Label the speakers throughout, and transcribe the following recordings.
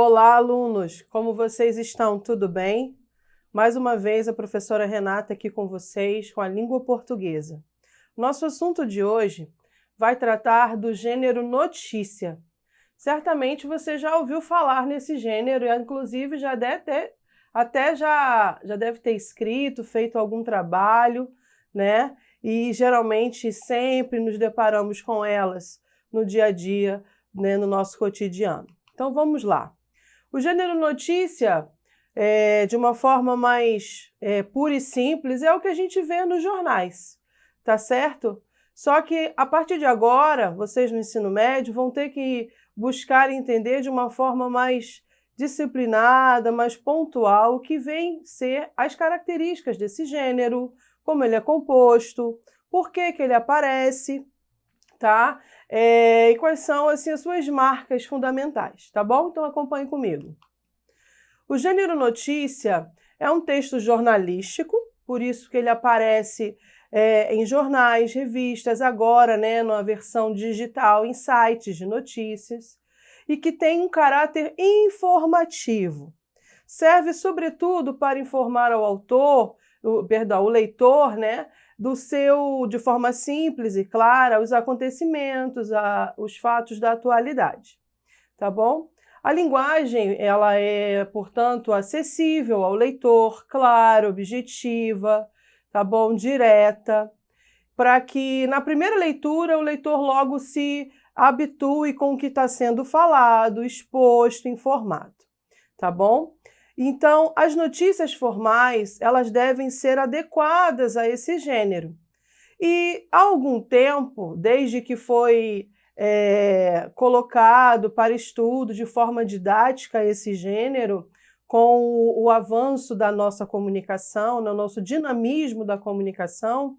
Speaker 1: Olá, alunos! Como vocês estão? Tudo bem? Mais uma vez, a professora Renata aqui com vocês, com a língua portuguesa. Nosso assunto de hoje vai tratar do gênero notícia. Certamente você já ouviu falar nesse gênero e, inclusive, já deve ter escrito, feito algum trabalho, né? E, geralmente, sempre nos deparamos com elas no dia a dia, né, no nosso cotidiano. Então, vamos lá. O gênero notícia, de uma forma mais pura e simples, é o que a gente vê nos jornais, tá certo? Só que, a partir de agora, vocês no ensino médio vão ter que buscar entender de uma forma mais disciplinada, mais pontual, o que vem ser as características desse gênero, como ele é composto, por que que ele aparece, tá? E quais são assim, as suas marcas fundamentais, tá bom? Então acompanhe comigo. O gênero notícia é um texto jornalístico, por isso que ele aparece em jornais, revistas, agora, né, numa versão digital, em sites de notícias, e que tem um caráter informativo. Serve, sobretudo, para informar ao autor, o leitor, né, de forma simples e clara, os acontecimentos, os fatos da atualidade, tá bom? A linguagem, ela é, portanto, acessível ao leitor, clara, objetiva, tá bom? Direta, para que na primeira leitura o leitor logo se habitue com o que está sendo falado, exposto, informado, tá bom? Então, as notícias formais, elas devem ser adequadas a esse gênero. E há algum tempo, desde que foi colocado para estudo de forma didática esse gênero, com o avanço da nossa comunicação, no nosso dinamismo da comunicação,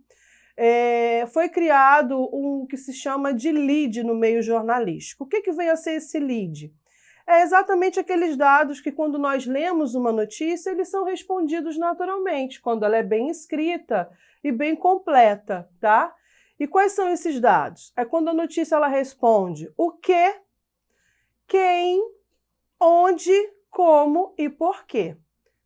Speaker 1: foi criado um que se chama de lead no meio jornalístico. O que vem a ser esse lead? É exatamente aqueles dados que, quando nós lemos uma notícia, eles são respondidos naturalmente, quando ela é bem escrita e bem completa, tá? E quais são esses dados? É quando a notícia ela responde o que, quem, onde, como e por quê,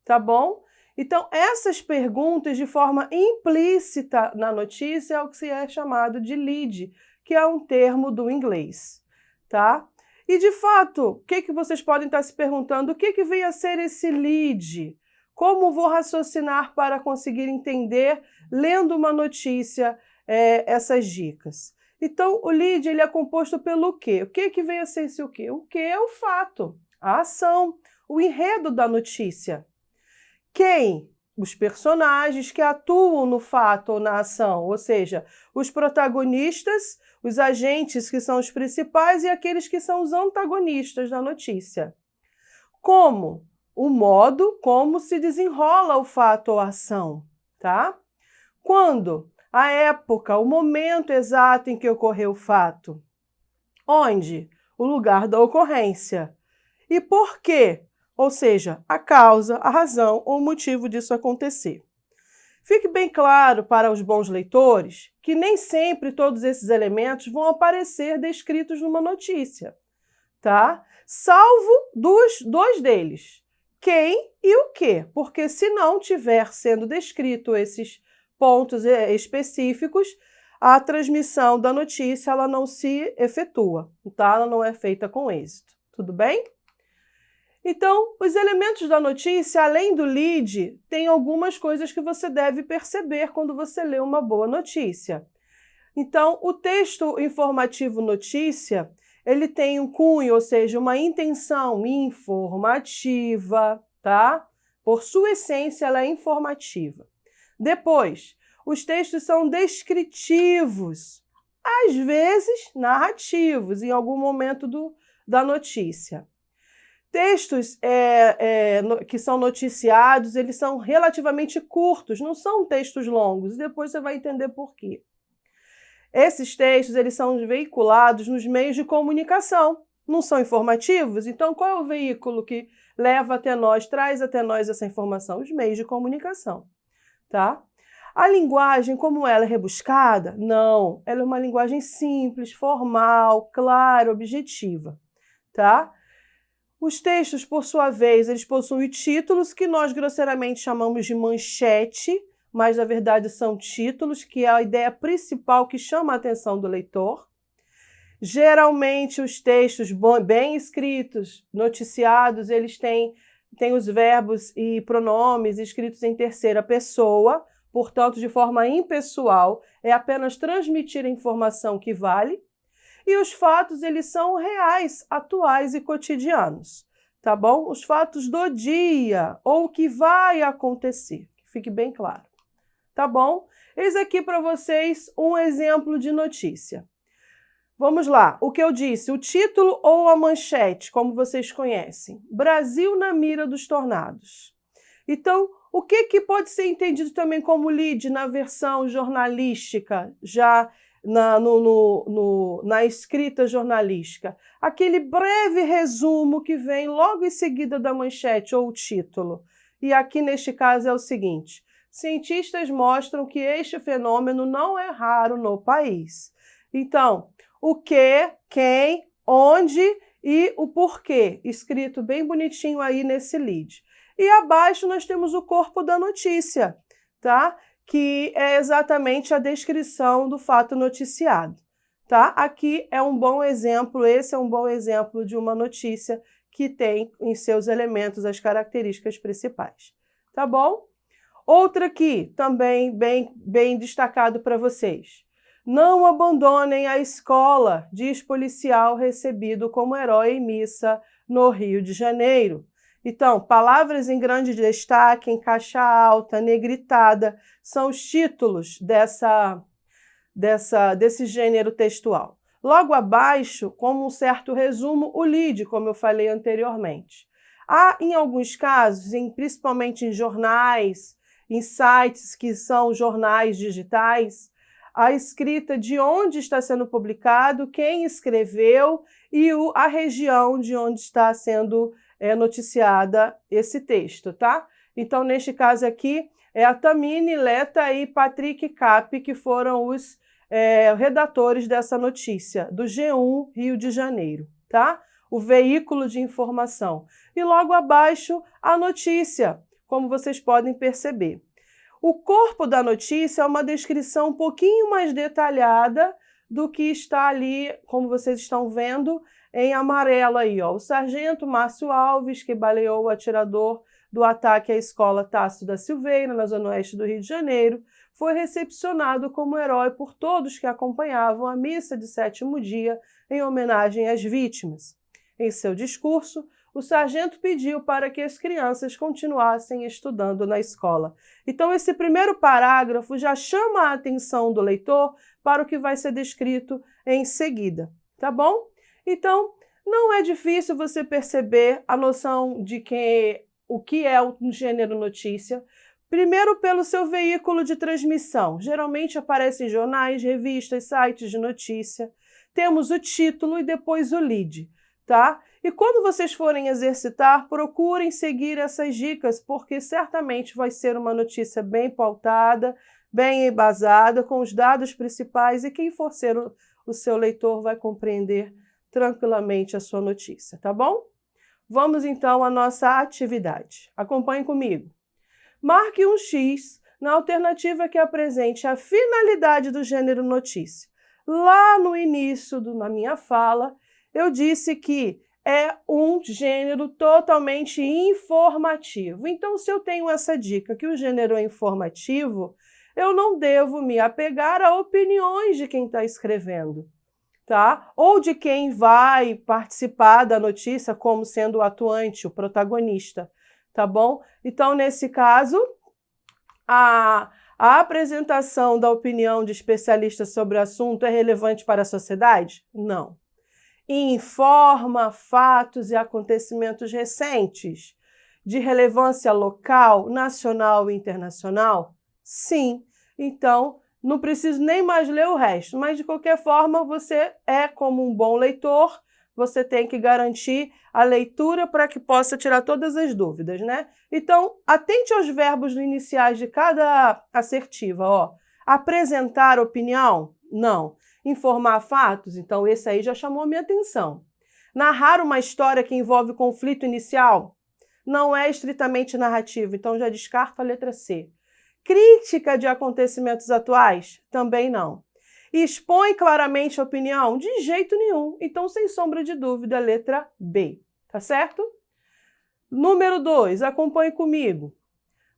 Speaker 1: tá bom? Então, essas perguntas de forma implícita na notícia é o que se é chamado de lead, que é um termo do inglês, tá? E, de fato, o que vocês podem estar se perguntando? O que vem a ser esse lead? Como vou raciocinar para conseguir entender, lendo uma notícia, essas dicas? Então, o lead ele é composto pelo quê? O que vem a ser esse o quê? O que é o fato, a ação, o enredo da notícia. Quem? Os personagens que atuam no fato ou na ação, ou seja, os protagonistas, os agentes que são os principais e aqueles que são os antagonistas da notícia. Como? O modo como se desenrola o fato ou a ação, tá? Quando? A época, o momento exato em que ocorreu o fato. Onde? O lugar da ocorrência. E por quê? Ou seja, a causa, a razão ou o motivo disso acontecer. Fique bem claro para os bons leitores que nem sempre todos esses elementos vão aparecer descritos numa notícia, tá? Salvo dois deles, quem e o que, porque se não tiver sendo descrito esses pontos específicos, a transmissão da notícia ela não se efetua, tá? Ela não é feita com êxito, tudo bem? Então, os elementos da notícia, além do lead, tem algumas coisas que você deve perceber quando você lê uma boa notícia. Então, o texto informativo notícia, ele tem um cunho, ou seja, uma intenção informativa, tá? Por sua essência, ela é informativa. Depois, os textos são descritivos, às vezes narrativos, em algum momento da notícia. Textos que são noticiados, eles são relativamente curtos, não são textos longos, e depois você vai entender por quê. Esses textos eles são veiculados nos meios de comunicação, não são informativos? Então, qual é o veículo que leva até nós, traz até nós essa informação? Os meios de comunicação, tá? A linguagem, como ela é rebuscada? Não, ela é uma linguagem simples, formal, clara, objetiva, tá? Os textos, por sua vez, eles possuem títulos que nós grosseiramente chamamos de manchete, mas na verdade são títulos, que é a ideia principal que chama a atenção do leitor. Geralmente os textos bem escritos, noticiados, eles têm os verbos e pronomes escritos em terceira pessoa, portanto de forma impessoal, é apenas transmitir a informação que vale. E os fatos, eles são reais, atuais e cotidianos, tá bom? Os fatos do dia, ou o que vai acontecer, que fique bem claro, tá bom? Eis aqui para vocês um exemplo de notícia. Vamos lá, o que eu disse, o título ou a manchete, como vocês conhecem. Brasil na mira dos tornados. Então, o que pode ser entendido também como lead na versão jornalística, já na escrita jornalística? Aquele breve resumo que vem logo em seguida da manchete ou o título. E aqui, neste caso, é o seguinte: cientistas mostram que este fenômeno não é raro no país. Então, o que, quem, onde e o porquê, escrito bem bonitinho aí nesse lead. E abaixo nós temos o corpo da notícia, tá? Que é exatamente a descrição do fato noticiado, tá? Aqui é um bom exemplo, esse é um bom exemplo de uma notícia que tem em seus elementos as características principais, tá bom? Outra aqui, também bem destacado para vocês. Não abandonem a escola, diz policial recebido como herói em missa no Rio de Janeiro. Então, palavras em grande destaque, em caixa alta, negritada, são os títulos desse gênero textual. Logo abaixo, como um certo resumo, o lead, como eu falei anteriormente. Há, em alguns casos, principalmente em jornais, em sites que são jornais digitais, a escrita de onde está sendo publicado, quem escreveu e a região de onde está sendo noticiada esse texto, tá? Então, neste caso aqui, é a Tamine Leta e Patrick Cap, que foram os redatores dessa notícia, do G1 Rio de Janeiro, tá? O veículo de informação. E logo abaixo, a notícia, como vocês podem perceber. O corpo da notícia é uma descrição um pouquinho mais detalhada do que está ali, como vocês estão vendo, em amarelo aí, ó. O sargento Márcio Alves, que baleou o atirador do ataque à escola Tássio da Silveira, na zona oeste do Rio de Janeiro, foi recepcionado como herói por todos que acompanhavam a missa de sétimo dia em homenagem às vítimas. Em seu discurso, o sargento pediu para que as crianças continuassem estudando na escola. Então, esse primeiro parágrafo já chama a atenção do leitor para o que vai ser descrito em seguida, tá bom? Então, não é difícil você perceber a noção de o que é um gênero notícia. Primeiro, pelo seu veículo de transmissão. Geralmente aparece em jornais, revistas, sites de notícia. Temos o título e depois o lead, tá? E quando vocês forem exercitar, procurem seguir essas dicas, porque certamente vai ser uma notícia bem pautada, bem embasada, com os dados principais, e quem for ser o seu leitor vai compreender tranquilamente a sua notícia, tá bom? Vamos então à nossa atividade. Acompanhe comigo. Marque um X na alternativa que apresente a finalidade do gênero notícia. Lá no início da minha fala, eu disse que é um gênero totalmente informativo. Então, se eu tenho essa dica que o gênero é informativo, eu não devo me apegar a opiniões de quem está escrevendo, tá? Ou de quem vai participar da notícia como sendo o atuante, o protagonista, tá bom? Então, nesse caso, a apresentação da opinião de especialistas sobre o assunto é relevante para a sociedade? Não. Informa fatos e acontecimentos recentes de relevância local, nacional e internacional? Sim. Então, não preciso nem mais ler o resto, mas de qualquer forma, você como um bom leitor, você tem que garantir a leitura para que possa tirar todas as dúvidas, né? Então, atente aos verbos iniciais de cada assertiva, ó. Apresentar opinião? Não. Informar fatos? Então, esse aí já chamou a minha atenção. Narrar uma história que envolve conflito inicial não é estritamente narrativo, então já descarto a letra C. Crítica de acontecimentos atuais? Também não. Expõe claramente a opinião? De jeito nenhum. Então, sem sombra de dúvida, a letra B. Tá certo? Número 2, acompanhe comigo.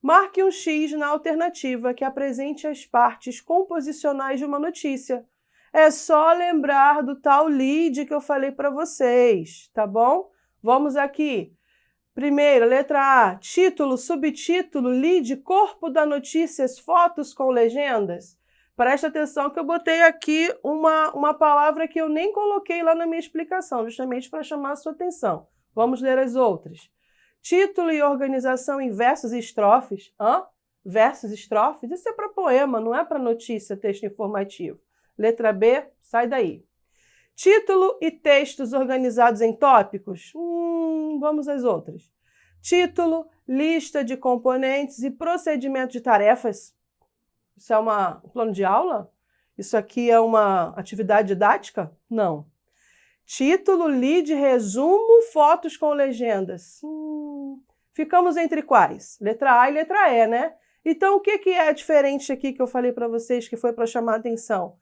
Speaker 1: Marque um X na alternativa que apresente as partes composicionais de uma notícia. É só lembrar do tal lead que eu falei para vocês, tá bom? Vamos aqui. Primeiro, letra A, título, subtítulo, lead, corpo da notícia, fotos com legendas. Presta atenção que eu botei aqui uma palavra que eu nem coloquei lá na minha explicação, justamente para chamar a sua atenção. Vamos ler as outras. Título e organização em versos e estrofes. Versos e estrofes? Isso é para poema, não é para notícia, texto informativo. Letra B, sai daí. Título e textos organizados em tópicos? Vamos às outras. Título, lista de componentes e procedimento de tarefas. Isso é um plano de aula? Isso aqui é uma atividade didática? Não. Título, lead, resumo, fotos com legendas. Ficamos entre quais? Letra A e letra E, né? Então, o que é diferente aqui que eu falei para vocês que foi para chamar a atenção?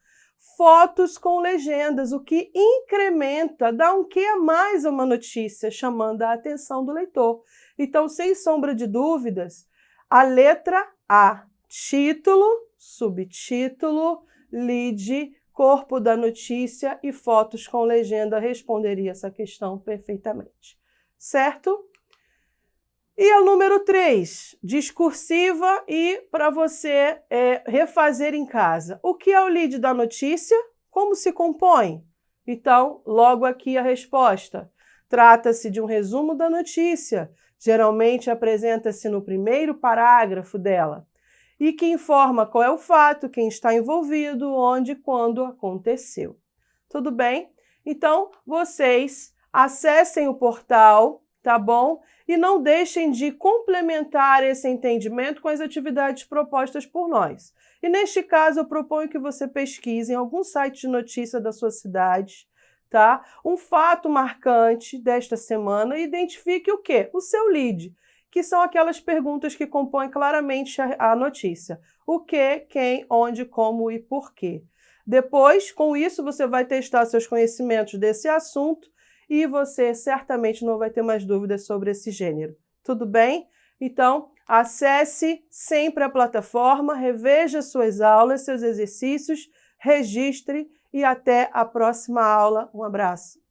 Speaker 1: Fotos com legendas, o que incrementa, dá um quê a mais a uma notícia, chamando a atenção do leitor. Então, sem sombra de dúvidas, a letra A, título, subtítulo, lead, corpo da notícia e fotos com legenda responderia essa questão perfeitamente. Certo? E a número 3, discursiva e para você refazer em casa. O que é o lead da notícia? Como se compõe? Então, logo aqui a resposta. Trata-se de um resumo da notícia. Geralmente apresenta-se no primeiro parágrafo dela e que informa qual é o fato, quem está envolvido, onde e quando aconteceu. Tudo bem? Então, vocês acessem o portal, tá bom? E não deixem de complementar esse entendimento com as atividades propostas por nós. E neste caso, eu proponho que você pesquise em algum site de notícia da sua cidade, tá? Um fato marcante desta semana e identifique o quê? O seu lead, que são aquelas perguntas que compõem claramente a notícia. O que, quem, onde, como e por quê. Depois, com isso, você vai testar seus conhecimentos desse assunto e você certamente não vai ter mais dúvidas sobre esse gênero. Tudo bem? Então, acesse sempre a plataforma, reveja suas aulas, seus exercícios, registre e até a próxima aula. Um abraço.